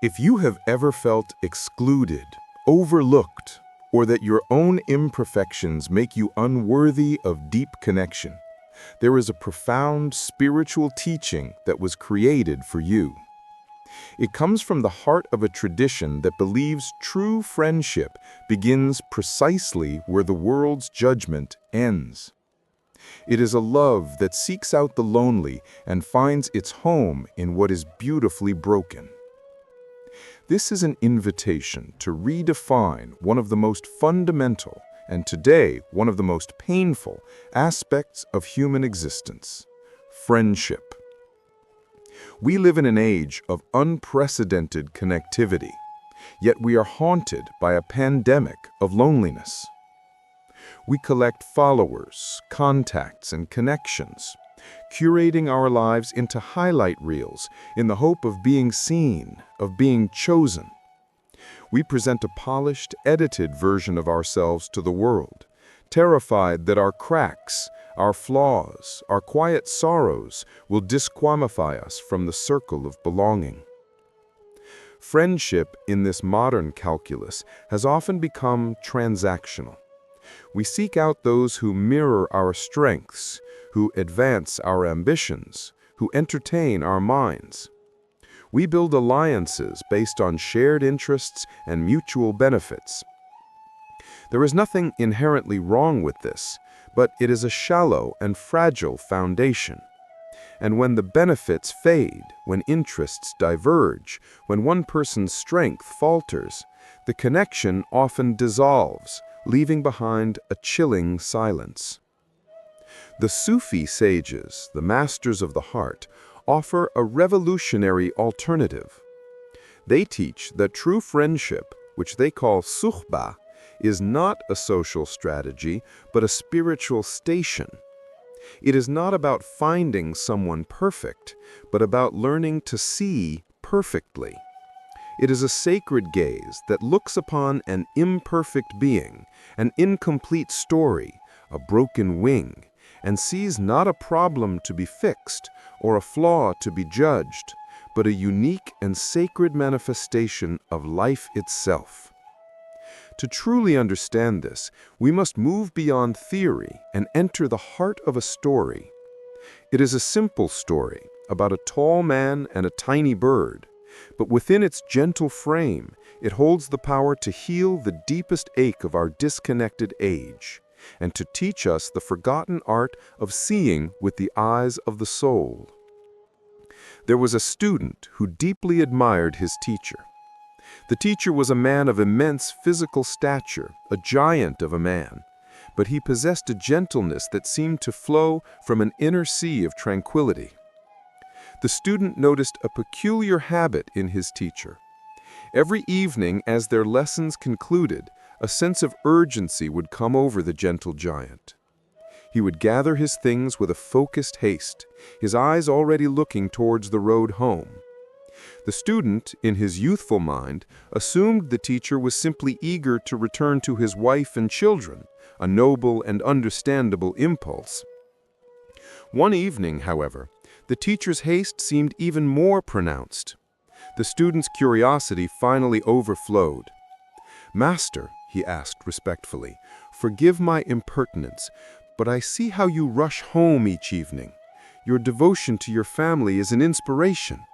If you have ever felt excluded, overlooked, or that your own imperfections make you unworthy of deep connection, there is a profound spiritual teaching that was created for you. It comes from the heart of a tradition that believes true friendship begins precisely where the world's judgment ends. It is a love that seeks out the lonely and finds its home in what is beautifully broken. This is an invitation to redefine one of the most fundamental, and today one of the most painful, aspects of human existence: friendship. We live in an age of unprecedented connectivity, yet we are haunted by a pandemic of loneliness. We collect followers, contacts, and connections, curating our lives into highlight reels in the hope of being seen, of being chosen. We present a polished, edited version of ourselves to the world, terrified that our cracks, our flaws, our quiet sorrows will disqualify us from the circle of belonging. Friendship in this modern calculus has often become transactional. We seek out those who mirror our strengths, who advance our ambitions, who entertain our minds. We build alliances based on shared interests and mutual benefits. There is nothing inherently wrong with this, but it is a shallow and fragile foundation. And when the benefits fade, when interests diverge, when one person's strength falters, the connection often dissolves, leaving behind a chilling silence. The Sufi sages, the masters of the heart, offer a revolutionary alternative. They teach that true friendship, which they call suhbah, is not a social strategy, but a spiritual station. It is not about finding someone perfect, but about learning to see perfectly. It is a sacred gaze that looks upon an imperfect being, an incomplete story, a broken wing, and sees not a problem to be fixed or a flaw to be judged, but a unique and sacred manifestation of life itself. To truly understand this, we must move beyond theory and enter the heart of a story. It is a simple story about a tall man and a tiny bird, but within its gentle frame, it holds the power to heal the deepest ache of our disconnected age, and to teach us the forgotten art of seeing with the eyes of the soul. There was a student who deeply admired his teacher. The teacher was a man of immense physical stature, a giant of a man, but he possessed a gentleness that seemed to flow from an inner sea of tranquility. The student noticed a peculiar habit in his teacher. Every evening, as their lessons concluded, a sense of urgency would come over the gentle giant. He would gather his things with a focused haste, his eyes already looking towards the road home. The student, in his youthful mind, assumed the teacher was simply eager to return to his wife and children, a noble and understandable impulse. One evening, however, the teacher's haste seemed even more pronounced. The student's curiosity finally overflowed. "Master," he asked respectfully, "forgive my impertinence, but I see how you rush home each evening. Your devotion to your family is an inspiration."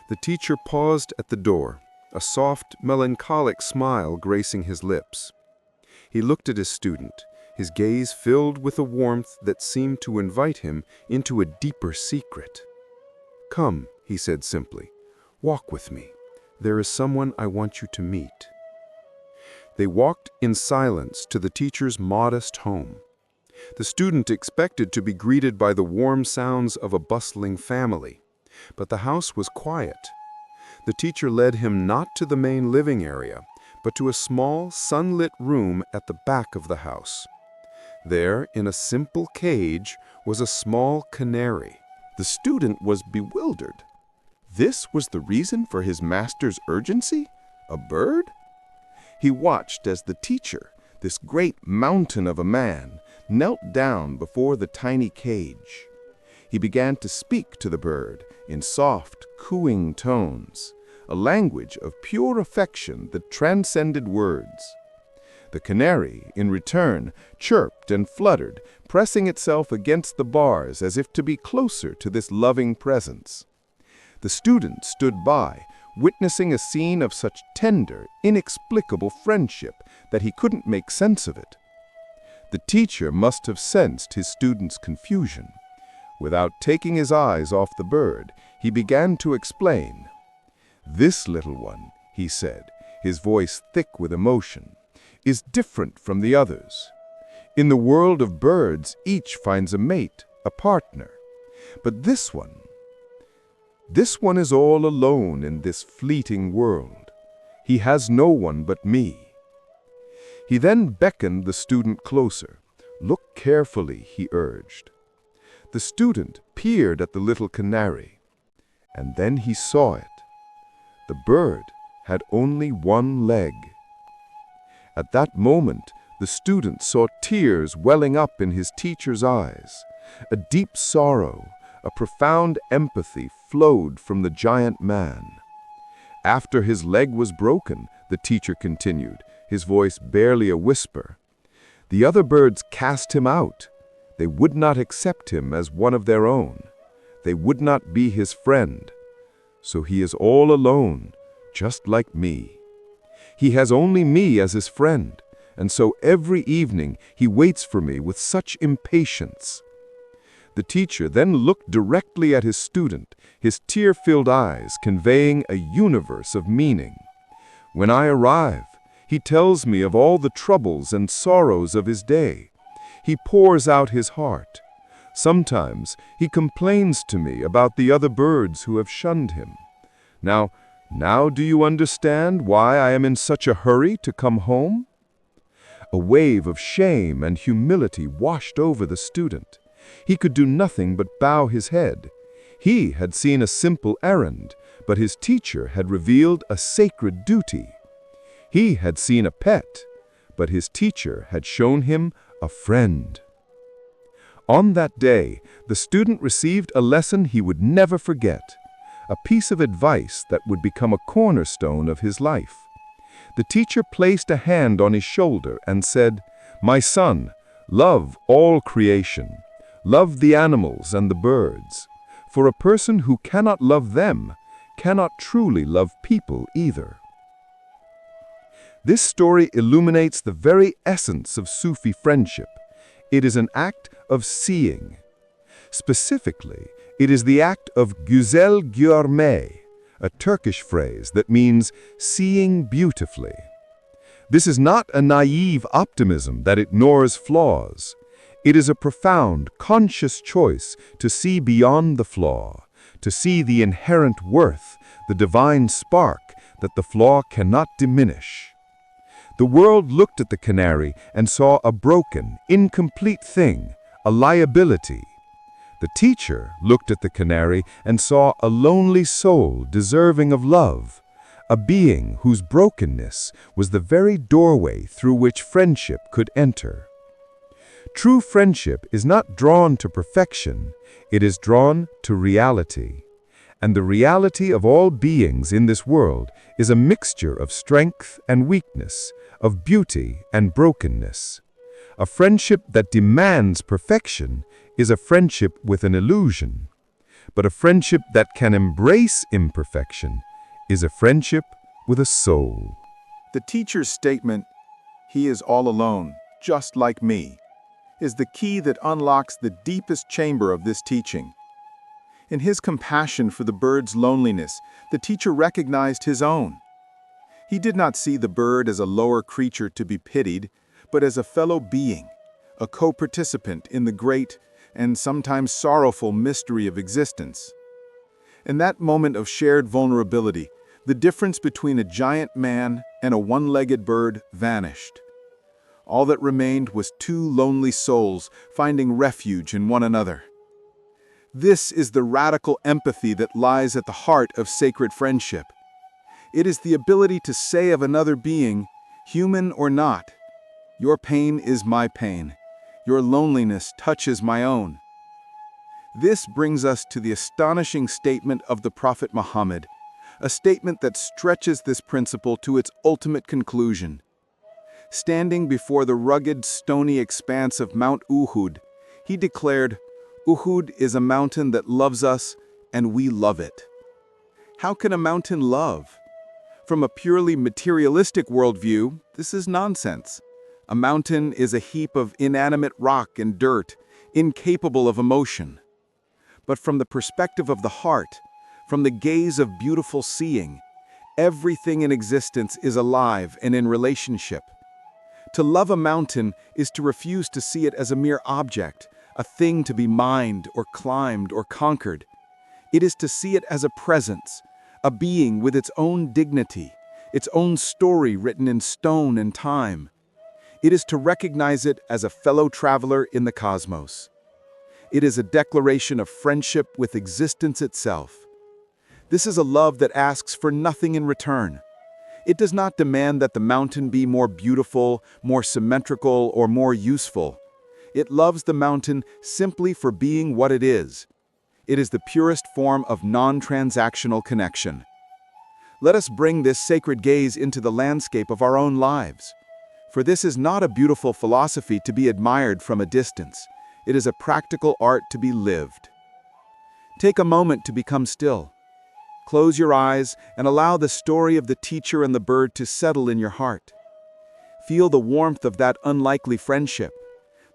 The teacher paused at the door, a soft, melancholic smile gracing his lips. He looked at his student, his gaze filled with a warmth that seemed to invite him into a deeper secret. "Come," he said simply, "walk with me. There is someone I want you to meet." They walked in silence to the teacher's modest home. The student expected to be greeted by the warm sounds of a bustling family, but the house was quiet. The teacher led him not to the main living area, but to a small, sunlit room at the back of the house. There, in a simple cage, was a small canary. The student was bewildered. This was the reason for his master's urgency? A bird? He watched as the teacher, this great mountain of a man, knelt down before the tiny cage. He began to speak to the bird in soft, cooing tones, a language of pure affection that transcended words. The canary, in return, chirped and fluttered, pressing itself against the bars as if to be closer to this loving presence. The student stood by, witnessing a scene of such tender, inexplicable friendship that he couldn't make sense of it. The teacher must have sensed his student's confusion. Without taking his eyes off the bird, he began to explain. "This little one," he said, his voice thick with emotion, "is different from the others. In the world of birds, each finds a mate, a partner. But this one is all alone in this fleeting world. He has no one but me." He then beckoned the student closer. "Look carefully," he urged. The student peered at the little canary, and then he saw it. The bird had only one leg. At that moment, the student saw tears welling up in his teacher's eyes. A deep sorrow, a profound empathy flowed from the giant man. "After his leg was broken," the teacher continued, his voice barely a whisper, "the other birds cast him out. They would not accept him as one of their own. They would not be his friend. So he is all alone, just like me. He has only me as his friend, and so every evening he waits for me with such impatience." The teacher then looked directly at his student, his tear-filled eyes conveying a universe of meaning. "When I arrive, he tells me of all the troubles and sorrows of his day. He pours out his heart. Sometimes he complains to me about the other birds who have shunned him. Now do you understand why I am in such a hurry to come home?" A wave of shame and humility washed over the student. He could do nothing but bow his head. He had seen a simple errand, but his teacher had revealed a sacred duty. He had seen a pet, but his teacher had shown him a friend. On that day, the student received a lesson he would never forget, a piece of advice that would become a cornerstone of his life. The teacher placed a hand on his shoulder and said, "My son, love all creation. Love the animals and the birds. For a person who cannot love them cannot truly love people either." This story illuminates the very essence of Sufi friendship. It is an act of seeing. Specifically, it is the act of güzel görmek, a Turkish phrase that means seeing beautifully. This is not a naive optimism that ignores flaws. It is a profound, conscious choice to see beyond the flaw, to see the inherent worth, the divine spark that the flaw cannot diminish. The world looked at the canary and saw a broken, incomplete thing, a liability. The teacher looked at the canary and saw a lonely soul deserving of love, a being whose brokenness was the very doorway through which friendship could enter. True friendship is not drawn to perfection, it is drawn to reality. And the reality of all beings in this world is a mixture of strength and weakness, of beauty and brokenness. A friendship that demands perfection is a friendship with an illusion. But a friendship that can embrace imperfection is a friendship with a soul. The teacher's statement, "He is all alone, just like me," is the key that unlocks the deepest chamber of this teaching. In his compassion for the bird's loneliness, the teacher recognized his own. He did not see the bird as a lower creature to be pitied, but as a fellow being, a co-participant in the great and sometimes sorrowful mystery of existence. In that moment of shared vulnerability, the difference between a giant man and a one-legged bird vanished. All that remained was two lonely souls finding refuge in one another. This is the radical empathy that lies at the heart of sacred friendship. It is the ability to say of another being, human or not, "Your pain is my pain. Your loneliness touches my own." This brings us to the astonishing statement of the Prophet Muhammad, a statement that stretches this principle to its ultimate conclusion. Standing before the rugged, stony expanse of Mount Uhud, he declared, "Uhud is a mountain that loves us, and we love it." How can a mountain love? From a purely materialistic worldview, this is nonsense. A mountain is a heap of inanimate rock and dirt, incapable of emotion. But from the perspective of the heart, from the gaze of beautiful seeing, everything in existence is alive and in relationship. To love a mountain is to refuse to see it as a mere object, a thing to be mined or climbed or conquered. It is to see it as a presence, a being with its own dignity, its own story written in stone and time. It is to recognize it as a fellow traveler in the cosmos. It is a declaration of friendship with existence itself. This is a love that asks for nothing in return. It does not demand that the mountain be more beautiful, more symmetrical, or more useful. It loves the mountain simply for being what it is. It is the purest form of non-transactional connection. Let us bring this sacred gaze into the landscape of our own lives. For this is not a beautiful philosophy to be admired from a distance. It is a practical art to be lived. Take a moment to become still. Close your eyes and allow the story of the teacher and the bird to settle in your heart. Feel the warmth of that unlikely friendship,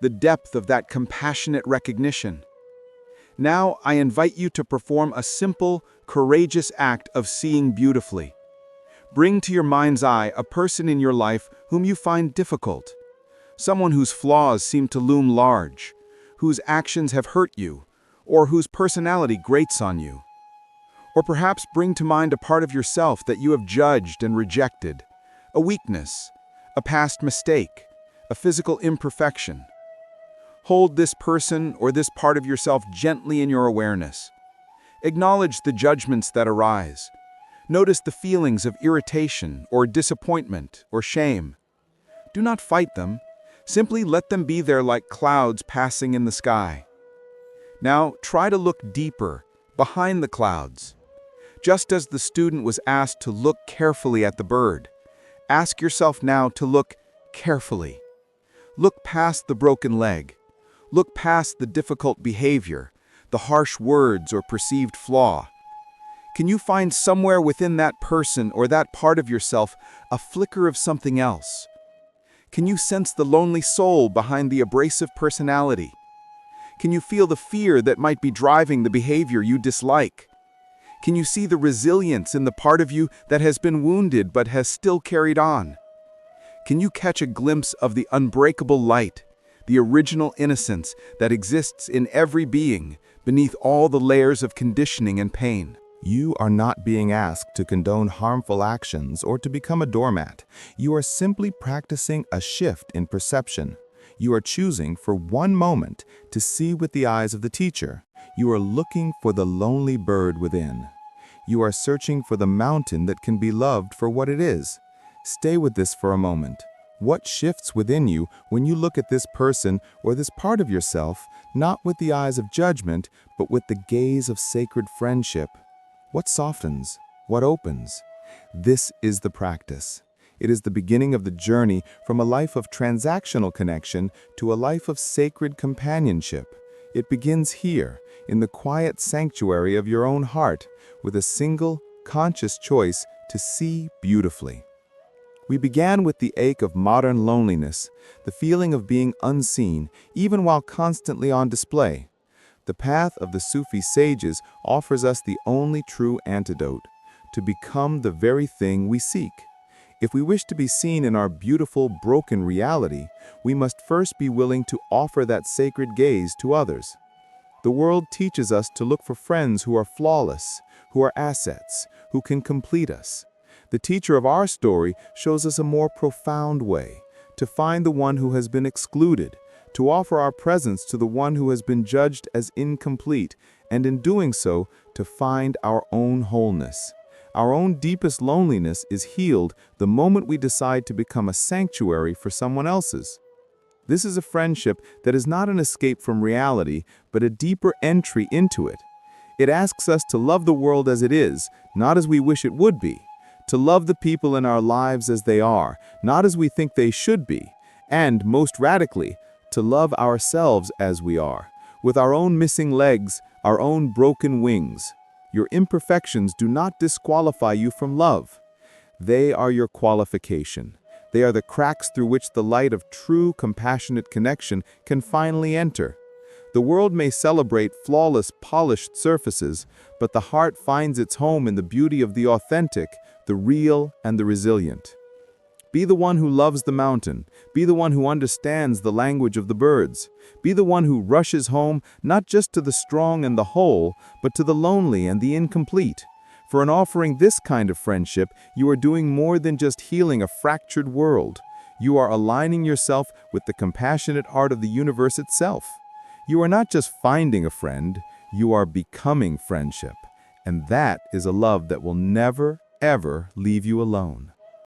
the depth of that compassionate recognition. Now I invite you to perform a simple, courageous act of seeing beautifully. Bring to your mind's eye a person in your life whom you find difficult, someone whose flaws seem to loom large, whose actions have hurt you, or whose personality grates on you. Or perhaps bring to mind a part of yourself that you have judged and rejected, a weakness, a past mistake, a physical imperfection. Hold this person or this part of yourself gently in your awareness. Acknowledge the judgments that arise. Notice the feelings of irritation or disappointment or shame. Do not fight them. Simply let them be there like clouds passing in the sky. Now try to look deeper, behind the clouds. Just as the student was asked to look carefully at the bird, ask yourself now to look carefully. Look past the broken leg. Look past the difficult behavior, the harsh words or perceived flaw. Can you find somewhere within that person or that part of yourself a flicker of something else? Can you sense the lonely soul behind the abrasive personality? Can you feel the fear that might be driving the behavior you dislike? Can you see the resilience in the part of you that has been wounded but has still carried on? Can you catch a glimpse of the unbreakable light, the original innocence that exists in every being beneath all the layers of conditioning and pain? You are not being asked to condone harmful actions or to become a doormat. You are simply practicing a shift in perception. You are choosing for one moment to see with the eyes of the teacher. You are looking for the lonely bird within. You are searching for the mountain that can be loved for what it is. Stay with this for a moment. What shifts within you when you look at this person or this part of yourself, not with the eyes of judgment, but with the gaze of sacred friendship? What softens? What opens? This is the practice. It is the beginning of the journey from a life of transactional connection to a life of sacred companionship. It begins here, in the quiet sanctuary of your own heart, with a single, conscious choice to see beautifully. We began with the ache of modern loneliness, the feeling of being unseen, even while constantly on display. The path of the Sufi sages offers us the only true antidote, to become the very thing we seek. If we wish to be seen in our beautiful, broken reality, we must first be willing to offer that sacred gaze to others. The world teaches us to look for friends who are flawless, who are assets, who can complete us. The teacher of our story shows us a more profound way, to find the one who has been excluded, to offer our presence to the one who has been judged as incomplete, and in doing so, to find our own wholeness. Our own deepest loneliness is healed the moment we decide to become a sanctuary for someone else's. This is a friendship that is not an escape from reality, but a deeper entry into it. It asks us to love the world as it is, not as we wish it would be. To love the people in our lives as they are, not as we think they should be. And, most radically, to love ourselves as we are, with our own missing legs, our own broken wings. Your imperfections do not disqualify you from love. They are your qualification. They are the cracks through which the light of true, compassionate connection can finally enter. The world may celebrate flawless, polished surfaces, but the heart finds its home in the beauty of the authentic, the real, and the resilient. Be the one who loves the mountain. Be the one who understands the language of the birds. Be the one who rushes home not just to the strong and the whole, but to the lonely and the incomplete. For in offering this kind of friendship, you are doing more than just healing a fractured world. You are aligning yourself with the compassionate heart of the universe itself. You are not just finding a friend, you are becoming friendship. And that is a love that will never, ever leave you alone.